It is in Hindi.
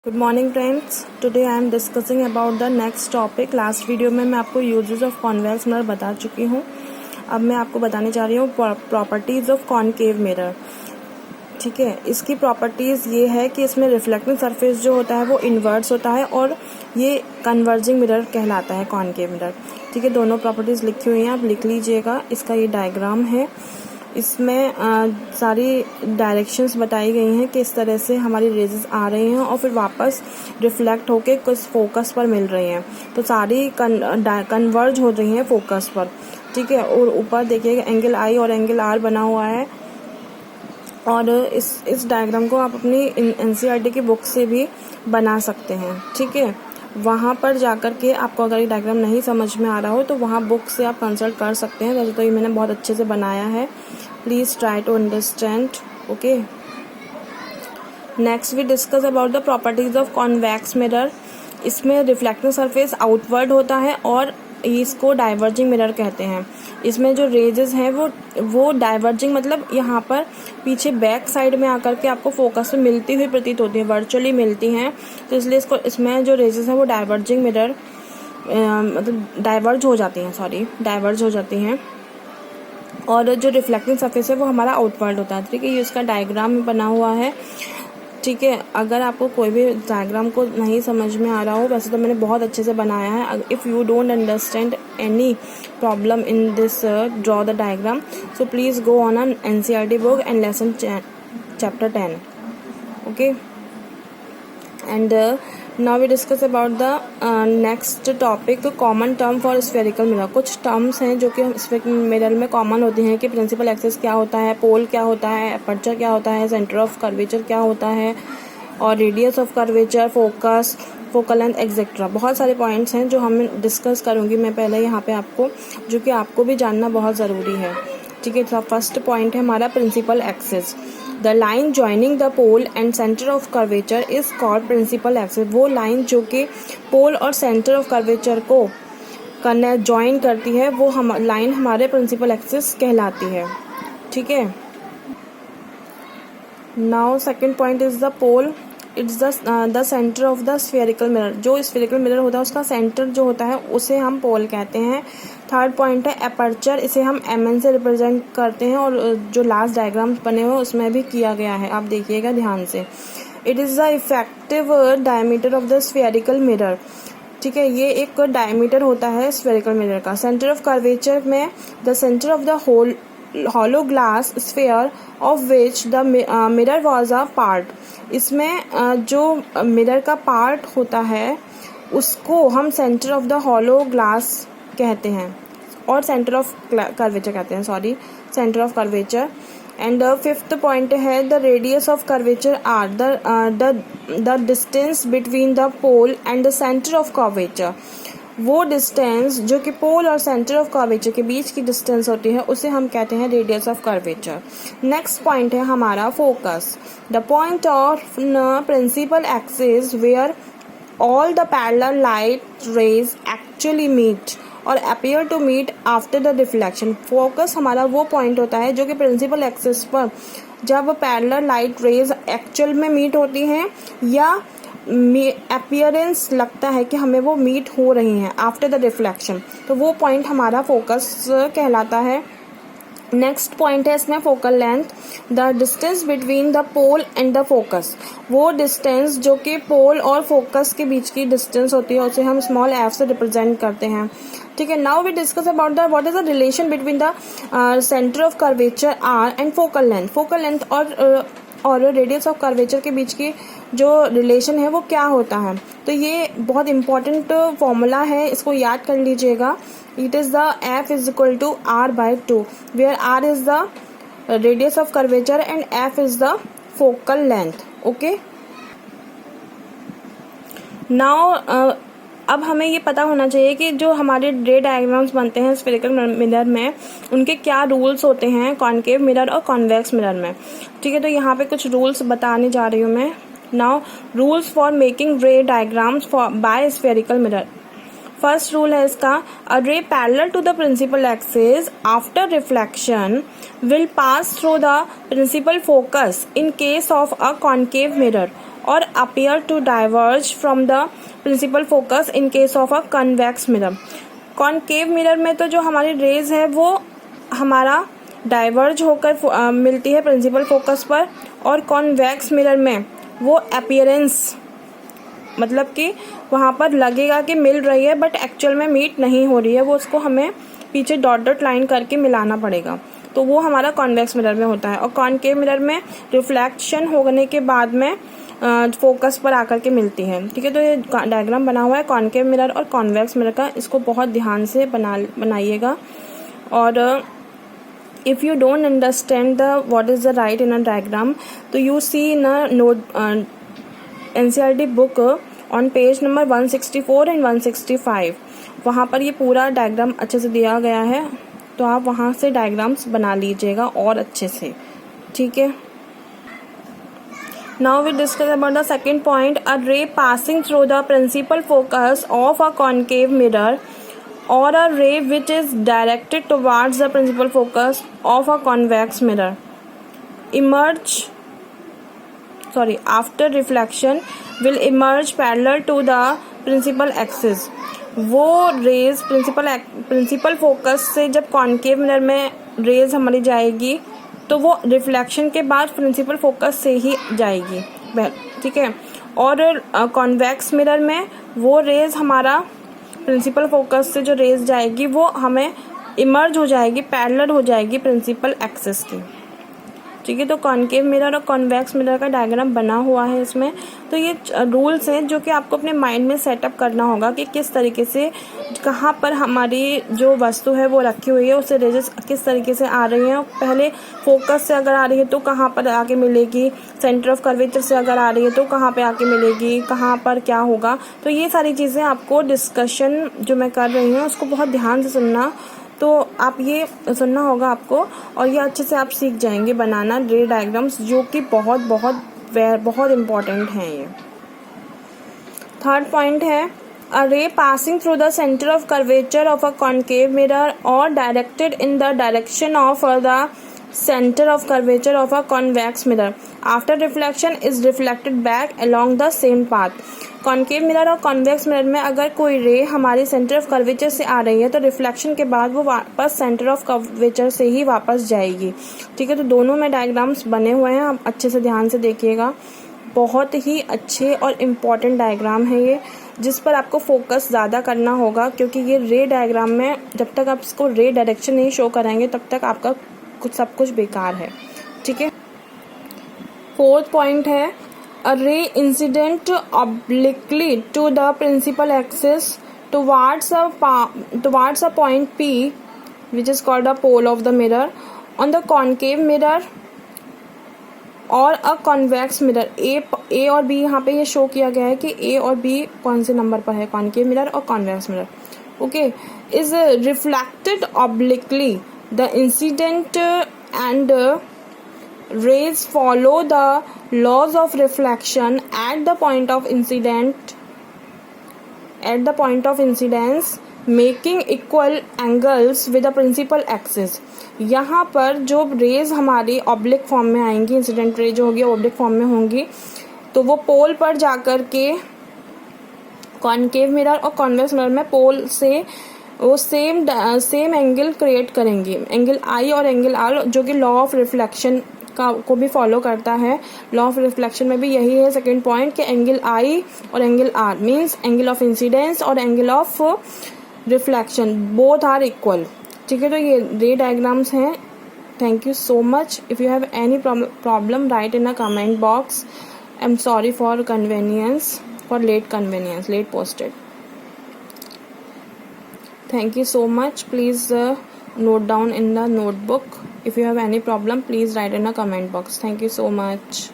Good morning friends, today I am discussing about the next topic. Last video में मैं आपको यूजेस ऑफ कॉन्वेक्स मिरर बता चुकी हूँ। अब मैं आपको बताने जा रही हूँ प्रॉपर्टीज ऑफ कॉनकेव मिरर। ठीक है, इसकी प्रॉपर्टीज ये है कि इसमें रिफ्लेक्टिंग सरफेस जो होता है वो इन्वर्स होता है और ये कन्वर्जिंग मिरर कहलाता है कॉनकेव मिरर। ठीक है, दोनों प्रॉपर्टीज लिखी हुई हैं, आप लिख लीजिएगा। इसका ये डायग्राम है, इसमें सारी डायरेक्शंस बताई गई हैं कि इस तरह से हमारी रेजेस आ रही हैं और फिर वापस रिफ्लेक्ट होके कुछ फोकस पर मिल रही हैं, तो सारी कन्वर्ज हो रही हैं फोकस पर। ठीक है, और ऊपर देखिएगा एंगल आई और एंगल आर बना हुआ है। और इस डायग्राम को आप अपनी एनसीईआरटी की बुक से भी बना सकते हैं। ठीक है, वहाँ पर जाकर के आपको अगर ये डायग्राम नहीं समझ में आ रहा हो तो वहाँ बुक से आप कंसल्ट कर सकते हैं। वैसे तो ये मैंने बहुत अच्छे से बनाया है, please try to understand. Okay, next we discuss about the properties of convex mirror. इसमें रिफ्लेक्टिंग सरफेस आउटवर्ड होता है और इसको डाइवर्जिंग मिरर कहते हैं। इसमें जो रेजेस हैं वो डाइवर्जिंग मतलब यहाँ पर पीछे बैक साइड में आकर के आपको फोकस में मिलती हुई प्रतीत होती है, वर्चुअली मिलती हैं, तो इसलिए इसमें जो रेजेस हैं वो डाइवर्जिंग मिरर मतलब डाइवर्ज हो जाती हैं। और जो रिफ्लेक्टिंग सरफेस है वो हमारा आउटवर्ड होता है। ठीक है, ये इसका डायग्राम बना हुआ है। ठीक है, अगर आपको कोई भी डायग्राम को नहीं समझ में आ रहा हो, वैसे तो मैंने बहुत अच्छे से बनाया है। If you don't understand any problem in this draw the diagram, so please go on an NCERT book and lesson chapter 10. Okay, and now we discuss about the next topic, common term for spherical mirror. कुछ टर्म्स हैं जो कि spherical मिरर में कॉमन होती हैं कि प्रिंसिपल एक्सिस क्या होता है, पोल क्या होता है, अपर्चर क्या होता है, सेंटर ऑफ कर्वेचर क्या होता है, और radius of curvature, focus, focal length etcetera. बहुत सारे पॉइंट्स हैं जो हम डिस्कस करूँगी मैं पहले यहाँ पे आपको, जो कि आपको भी जानना बहुत ज़रूरी है। ठीक है, तो फर्स्ट पॉइंट है हमारा principal axis. The line joining the pole and centre of curvature is called principal axis. वो लाइन जो कि पोल और सेंटर ऑफ कर्वेचर को ज्वाइन करती है वो लाइन हमारे प्रिंसिपल एक्सिस कहलाती है। ठीक है, now second point is the pole. It's the centre of the spherical mirror. जो स्फेरिकल मिरर होता है उसका सेंटर जो होता है उसे हम पोल कहते हैं। थर्ड पॉइंट है अपर्चर, इसे हम mn से रिप्रेजेंट करते हैं और जो लास्ट डायग्राम्स बने हुए उसमें भी किया गया है, आप देखिएगा ध्यान से। It is the effective diameter of the spherical mirror. ठीक है, ये एक डायमीटर होता है स्फेरिकल मिरर का। सेंटर ऑफ कर्वेचर में the centre of the hollow glass sphere of which the mirror was a part. इसमें जो मिरर का पार्ट होता है उसको हम centre of the hollow glass कहते हैं और सेंटर ऑफ कर्वेचर कहते हैं, centre of curvature. And fifth point है the radius of curvature are the distance between the pole and the centre of curvature. वो डिस्टेंस जो कि पोल और सेंटर ऑफ कर्वेचर के बीच की डिस्टेंस होती है उसे हम कहते हैं radius of curvature. Next point है हमारा focus. The point of principal axis where all the parallel light rays actually meet और appear to meet after the reflection. Focus हमारा वो पॉइंट होता है जो कि प्रिंसिपल एक्सिस पर जब पैरेलल लाइट रेज एक्चुअल में मीट होती हैं या अपीयरेंस लगता है कि हमें वो मीट हो रही हैं आफ्टर द रिफ्लेक्शन, तो वो पॉइंट हमारा फोकस कहलाता है। नेक्स्ट पॉइंट है इसमें focal length. The distance between the pole and the focus. वो डिस्टेंस जो कि पोल और फोकस के बीच की डिस्टेंस होती है उसे हम स्मॉल एफ से रिप्रेजेंट करते हैं। ठीक है, now we discuss about the what is the relation between the centre of curvature R and focal length. Focal length और रेडियस ऑफ कर्वेचर के बीच की जो रिलेशन है वो क्या होता है, तो ये बहुत इंपॉर्टेंट फॉर्मूला है, इसको याद कर लीजिएगा। It is the F is equal to R/2 where R is the radius of curvature and F is the focal length. Okay, now अब हमें ये पता होना चाहिए कि जो हमारे रे डायग्राम्स बनते हैं स्फेरिकल मिरर में उनके क्या रूल्स होते हैं कॉनकेव मिरर और कॉन्वेक्स मिरर में। ठीक है, तो यहाँ पे कुछ रूल्स बताने जा रही हूँ मैं। Now rules for making ray diagrams by spherical mirror. First rule है इसका, a ray parallel to the principal axis after reflection will pass through the principal focus in case of a concave mirror or appear to diverge from the principal focus in case of a convex mirror. Concave mirror में तो जो हमारी रेज है वो हमारा डाइवर्ज होकर मिलती है प्रिंसिपल फोकस पर, और कॉन्वेक्स मिरर में वो अपीयरेंस मतलब कि वहाँ पर लगेगा कि मिल रही है बट एक्चुअल में मीट नहीं हो रही है, वो उसको हमें पीछे डॉट डॉट लाइन करके मिलाना पड़ेगा, तो वो हमारा कॉन्वेक्स मिरर में होता है। और कॉनकेव मिरर में रिफ्लेक्शन होने के बाद में फोकस पर आकर के मिलती है। ठीक है, तो ये डायग्राम बना हुआ है कॉनकेव मिरर और कॉन्वेक्स मिरर का, इसको बहुत ध्यान से बनाइएगा। और if you don't understand what is the right in a diagram, तो you see in a note NCERT book on page number 164 and 165, वहाँ पर ये पूरा डायग्राम अच्छे से दिया गया है, तो आप वहाँ से डायग्राम्स बना लीजिएगा और अच्छे से। ठीक है, now we discuss about the second point, a ray passing through the principal focus of a concave mirror or a ray which is directed towards the principal focus of a convex mirror after reflection will emerge parallel to the principal axis. वो रेज प्रिंसिपल फोकस से जब कॉनकेव मिरर में रेज हमारी जाएगी तो वो रिफ्लेक्शन के बाद प्रिंसिपल फोकस से ही जाएगी। ठीक है, और कॉन्वेक्स मिरर में वो रेज हमारा प्रिंसिपल फोकस से जो रेज जाएगी वो हमें इमर्ज हो जाएगी, पैरेलल हो जाएगी प्रिंसिपल एक्सिस की। ठीक है, तो कॉनकेव मिरर और कॉन्वेक्स मिरर का डायग्राम बना हुआ है इसमें। तो ये रूल्स हैं जो कि आपको अपने माइंड में सेटअप करना होगा कि किस तरीके से कहाँ पर हमारी जो वस्तु है वो रखी हुई है, उससे रेजेस किस तरीके से आ रही हैं। पहले फोकस से अगर आ रही है तो कहाँ पर आके मिलेगी, सेंटर ऑफ कर्वेचर से अगर आ रही है तो कहाँ पे आके मिलेगी, कहाँ पर क्या होगा। तो ये सारी चीज़ें आपको डिस्कशन जो मैं कर रही हूँ उसको बहुत ध्यान से सुनना, तो आप ये सुनना होगा आपको, और ये अच्छे से आप सीख जाएंगे बनाना रे डायग्राम्स, जो कि बहुत बहुत बहुत इम्पॉर्टेंट हैं ये। थर्ड पॉइंट है, a ray passing through the centre of curvature of a concave mirror और directed in the direction of the center of curvature of a convex mirror after reflection is reflected back along the same path. Concave mirror और कॉन्वेक्स मिरर में अगर कोई रे हमारी सेंटर ऑफ कर्वेचर से आ रही है तो रिफ्लेक्शन के बाद वो वापस सेंटर ऑफ कर्वेचर से ही वापस जाएगी। ठीक है, तो दोनों में डायग्राम्स बने हुए हैं, आप अच्छे से ध्यान से देखिएगा। बहुत ही अच्छे और इम्पॉर्टेंट डायग्राम है ये, जिस पर आपको फोकस ज़्यादा करना होगा, क्योंकि ये रे डायग्राम में जब तक आप इसको रे डायरेक्शन नहीं शो कराएंगे तब तक आपका सब कुछ बेकार है। ठीक है, फोर्थ पॉइंट है, a ray incident obliquely to the principal axis towards a point P which is called a pole of the mirror on the concave mirror और अ कॉन्वेक्स मिरर। ए और बी यहाँ पे ये शो किया गया है कि ए और बी कौन से नंबर पर है, कॉनकेव मिरर और convex mirror. Okay, is reflected obliquely the incident and rays follow the laws of reflection at the point of incidence making equal angles with the principal axis। यहाँ पर जो रेज हमारी ऑब्लिक फॉर्म में आएंगी, इंसिडेंट रे जो होगी ऑब्लिक फॉर्म में होंगी, तो वो पोल पर जाकर के कॉनकेव मिरर और कॉन्वेक्स मिरर में पोल से वो सेम एंगल क्रिएट करेंगे, एंगल आई और एंगल आर, जो कि लॉ ऑफ रिफ्लेक्शन को भी फॉलो करता है। लॉ ऑफ रिफ्लेक्शन में भी यही है सेकंड पॉइंट कि एंगल आई और angle r means angle of incidence और angle of reflection both are equal. ठीक है, तो ये रे डायग्राम्स हैं। Thank you so much. If you have any problem write in a comment box. I am sorry for late posted. Thank you so much. Please note down in the notebook. If you have any problem, please write in a comment box. Thank you so much.